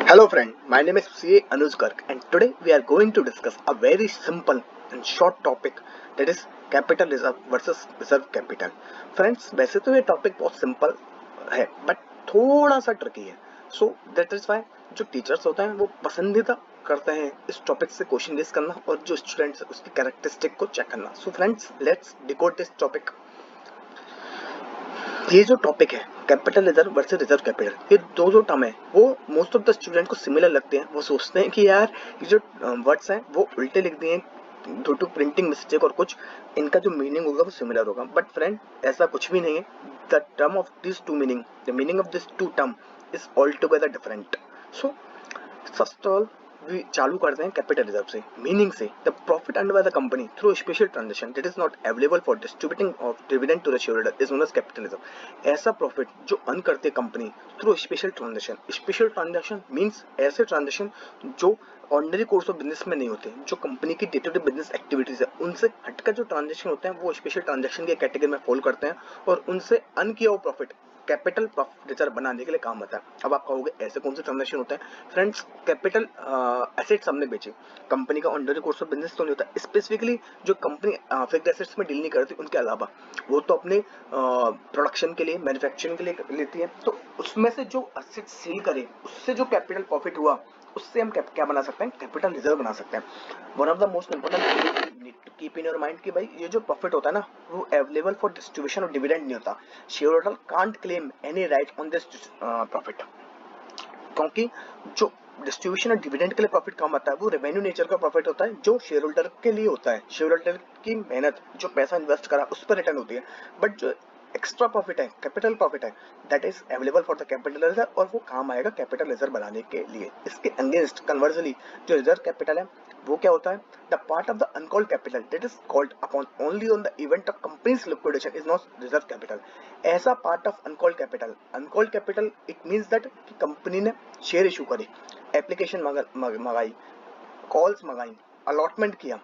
Hello friend, my name is CA Anuj Garg and today we are going to discuss a very simple and short topic that is capital reserve versus reserve capital. Friends, वैसे तो ये topic बहुत simple है but थोड़ा सा tricky है. So that is why जो teachers होते हैं वो पसंदीदा करते हैं इस टॉपिक से क्वेश्चन रेज करना और जो स्टूडेंट्स उसकी कैरेक्टरिस्टिक को चेक करना. So friends, let's decode this topic. ये जो टॉपिक है capital reserve versus reserve capital, ये दो जो टर्म है वो मोस्ट ऑफ द स्टूडेंट को सिमिलर लगते हैं. वो सोचते हैं कि यार ये जो वर्ड्स हैं वो उल्टे लिख दिए ड्यू टू प्रिंटिंग मिस्टेक और कुछ इनका जो मीनिंग होगा वो सिमिलर होगा. बट फ्रेंड, ऐसा कुछ भी नहीं है. The term of this two meaning, the meaning of this two term is altogether different. So first all we चालू करते हैं कैपिटल रिजर्व से. मीनिंग से the profit earned by the company through special transaction that is not available for distributing of dividend to the shareholder is known as capital reserve. ऐसा profit जो earn करती है company through special transaction. Special transaction means ऐसे transaction जो ordinary course of business में नहीं होते, जो कंपनी की day to day business activities है उनसे हटकर जो ट्रांजेक्शन होते हैं वो स्पेशल ट्रांजेक्शन की कैटेगरी में फॉलो करते हैं और उनसे अर्न किया हुआ प्रॉफिट कैपिटल रिजर्व बनाने के लिए काम आता है. अब आप कहोगे ऐसे कौन से ट्रांजेक्शन होते हैं? फ्रेंड्स, कैपिटल एसेट्स हमने बेचे, कंपनी का ऑर्डिनरी कोर्स ऑफ बिजनेस तो नहीं होता. स्पेसिफिकली जो कंपनी फिक्स्ड एसेट्स में डील नहीं करती उनके अलावा वो तो अपने प्रोडक्शन के लिए, मैन्युफैक्चरिंग के लिए लेती है. तो उसमें से जो एसेट सेल करे उससे जो कैपिटल प्रॉफिट हुआ उससे हम क्या बना सकते हैं? कैपिटल रिजर्व बना सकते हैं. One of the most important need to keep in your mind कि भाई ये जो प्रॉफिट होता है ना वो अवेलेबल फॉर डिस्ट्रीब्यूशन और डिविडेंड नहीं होता. Shareholder can't claim any right on this profit, क्योंकि जो डिस्ट्रीब्यूशन और डिविडेंड के लिए प्रॉफिट काम आता है वो रेवेन्यू नेचर का प्रॉफिट होता है जो शेयर होल्डर के लिए होता है. शेयर होल्डर की मेहनत, जो पैसा इन्वेस्ट करा उस पर रिटर्न होती है. बट जो एक्स्ट्रा प्रॉफिट है, कैपिटल प्रॉफिट है, that is available for the capital reserve और वो काम आएगा कैपिटल रिजर्व बनाने के लिए. इसके अगेंस्ट कन्वर्सली जो रिजर्व कैपिटल है वो क्या होता है? The part of the uncalled capital that is called upon only on the event of company's liquidation is not reserve capital. ऐसा part of uncalled capital it means that कि company ने share issue करे, application मंगाई, calls मंगाई, allotment किया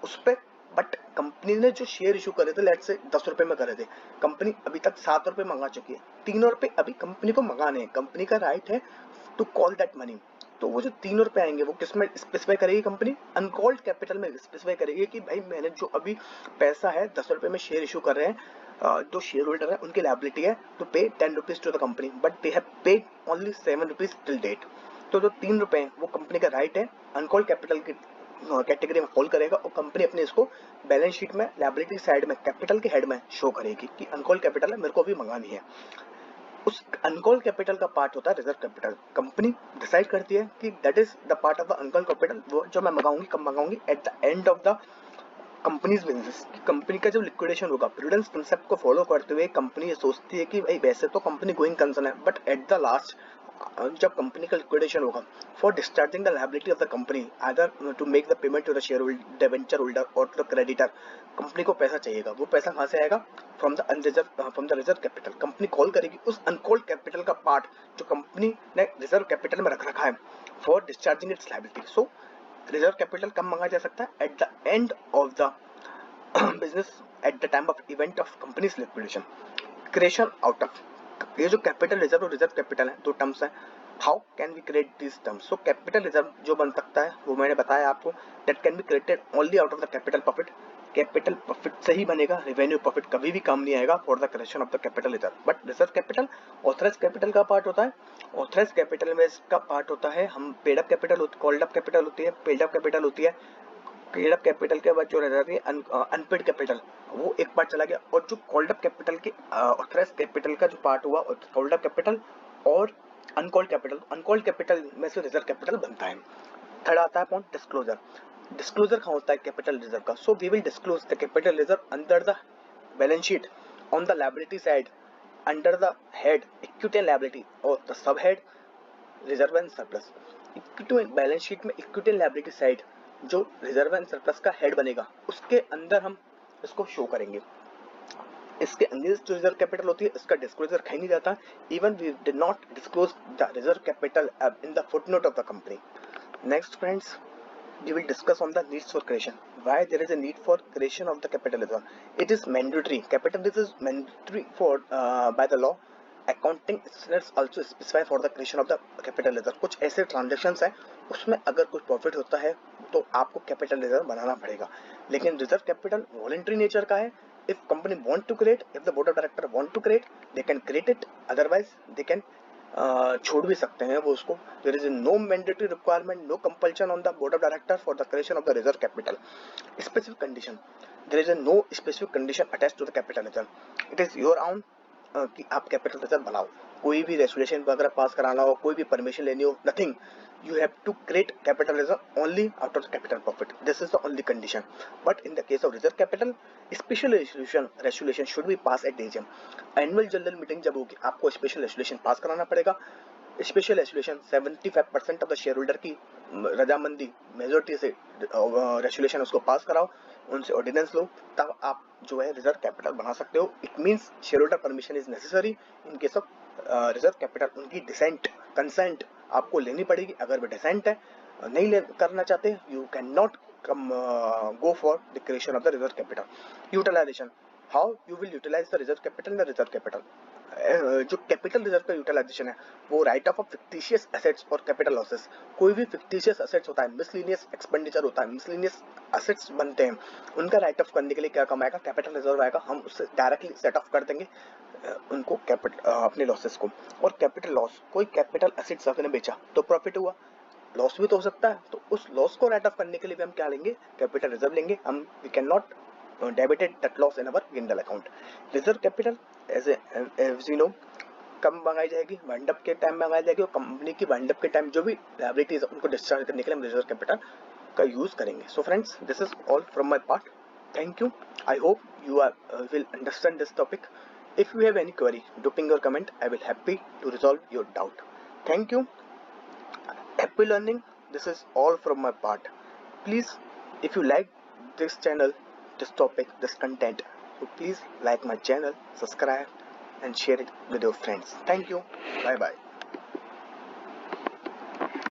उस पर, but company ने जो शेयर इशू करे थे लेट्स से 10 रुपए में करे थे, कंपनी अभी तक 7 रुपए मंगा चुकी है. 3 रुपए अभी कंपनी को मंगाने हैं, कंपनी का राइट है टू कॉल दैट मनी. तो वो जो 3 रुपए आएंगे वो किस में स्पेसिफाई करेगी कंपनी? अनकॉल्ड कैपिटल में स्पेसिफाई करेगी कि भाई मैंने जो अभी पैसा है 10 रुपए में शेयर इशू कर रहे हैं, जो शेयर होल्डर है उनकी लायबिलिटी है to pay 10 rupees to the company but they have paid only 7 rupees till date. तो जो 3 रुपए हैं वो कंपनी का राइट है, अनकॉल्ड कैपिटल की कैटेगरी में फॉल करेगा और कंपनी अपने इसको बैलेंस शीट में लायबिलिटी साइड में कैपिटल के हेड में शो करेगी कि अनकॉल्ड कैपिटल है, मेरे को अभी मंगानी है. उस अनकॉल्ड कैपिटल का पार्ट होता है रिजर्व कैपिटल. कंपनी डिसाइड करती है कि that is the part of the uncalled capital, वो जो मैं मंगाऊंगी कब मंगाऊंगी at the end of the company's business. Company का जब लिक्विडेशन होगा, प्रूडेंस कंसेप्ट को फॉलो करते हुए कंपनी ये सोचती है कि भाई वैसे तो कंपनी गोइंग कंसर्न है बट एट द लास्ट जब कंपनी का लिक्विडेशन होगा for discharging the liability of the company either to make the payment to the shareholder, debenture holder और टू द क्रेडिटर, कंपनी को पैसा चाहिएगा. वो पैसा कहाँ से आएगा? From the reserve capital. Company call करेगी उस अनकॉल्ड कैपिटल का पार्ट जो कंपनी ने रिजर्व कैपिटल में रख रखा है for discharging its liability. So reserve capital कब मंगाया जा सकता है? At the end of the business, at the time of event of company's liquidation. Creation out of ये जो कैपिटल रिजर्व और रिजर्व कैपिटल है, दो टर्म्स हैं. How can we create this terms? So capital reserve जो बन सकता है वो मैंने बताया आपको, that can be created only out of the capital profit. Capital profit से ही बनेगा, रेवेन्यू प्रॉफिट कभी भी काम नहीं आएगा for the creation of the capital reserve. But reserve capital authorise capital का पार्ट होता है. ऑथराइज कैपिटल में इसका पार्ट होता है, हम paid up capital, called up capital होती है, पेड अप कैपिटल होती है. पेड अप कैपिटल के बाद जो रह जाती है अनपेड कैपिटल, वो एक पार्ट चला गया. और जो कॉल्ड अप कैपिटल के ऑथराइज कैपिटल का जो पार्ट हुआ कॉल्ड अप कैपिटल और अनकॉल्ड कैपिटल में से रिजर्व कैपिटल बनता है. थर्ड आता है अपॉन डिस्क्लोजर. डिस्क्लोजर कहाँ होता है कैपिटल रिजर्व का? So we will disclose the capital reserve under the balance sheet on the liability side under the head equity and liability और the sub head reserve and surplus. Equity and balance sheet में equity and liability side जो reserve and surplus का head बनेगा उसके अंदर हम इसको show करेंगे. इसके अगेंस्ट जो रिजर्व कैपिटल होती है इसका डिस्क्लोजर कहीं नहीं जाता. Even we did not disclose the reserve capital in the footnote of the company. Next friends, we will discuss on the needs for creation. Why there is a need for creation of the capital reserve? It is mandatory. Capital reserve is mandatory for by the law accounting standards also specify for the creation of the capital reserve. कुछ ऐसे transactions हैं उसमें अगर कुछ profit होता है तो आपको कैपिटल रिजर्व बनाना पड़ेगा, लेकिन रिजर्व कैपिटल वॉलंटरी नेचर का है। If company want to create, if the board of director want to create, they can create it, otherwise they can छोड़ भी सकते हैं वो उसको। There is no mandatory requirement, no compulsion on the board of director for the creation of the reserve capital. Specific condition, there is no specific condition attached to the capital reserve, it is your own कि आप capital reserve बनाओ। कोई भी resolution वगैरह पास कराना हो, कोई भी परमिशन लेनी हो, nothing, you have to create capital reserve only out of the capital profit. This is the only condition. But in the case of reserve capital, special resolution should be passed at AGM. Annual general meeting जब होगी आपको special resolution पास कराना पड़ेगा। Special resolution 75% of the share holder की रजामंदी majority से resolution उसको पास कराओ, उनसे ऑर्डिनेंस लो, तब आप जो है रिजर्व कैपिटल बना सकते हो। It means share holder permission is necessary in case of reserve capital. उनकी डिसेंट कंसेंट आपको लेनी पड़ेगी। अगर वो डिसेंट है, नहीं करना चाहते, you can not come go for the creation of the reserve capital. Utilisation, how you will utilise the reserve capital in the reserve capital. जो कैपिटल रिजर्व का यूटिलाइजेशन है वो राइट ऑफ फिक्टिशियस एसेट्स और capital losses. कोई भी fictitious assets होता है, miscellaneous expenditure होता है, मिसलिनियस एसेट्स बनते हैं, उनका राइट ऑफ करने के लिए क्या कमाएगा, कैपिटल रिजर्व आएगा, हम उससे डायरेक्टली सेट ऑफ कर देंगे उनको कैपिटल अपने लॉसेस को। और कैपिटल लॉस, कोई कैपिटल एसेट्स आपने बेचा तो प्रॉफिट हुआ, लॉस भी तो हो सकता है, तो उस लॉस को राइट ऑफ करने के लिए भी हम क्या लेंगे, कैपिटल रिजर्व लेंगे। हम we can not debited that loss in our P&L account. Reserve capital as you know कब मंगाई जाएगी, वाइंड अप के टाइम मंगाई जाएगी, और कंपनी की वाइंड अप के टाइम जो भी लायबिलिटीज उनको डिस्चार्ज करने के लिए हम रिजर्व कैपिटल का यूज करेंगे। So friends, this is all from my part. Thank you. I hope you will understand this topic. If you have any query, do ping your comment. I will happy to resolve your doubt. Thank you. Happy learning. This is all from my part. Please, if you like this channel, this topic, this content, so please like my channel, subscribe and share it with your friends. Thank you. Bye bye.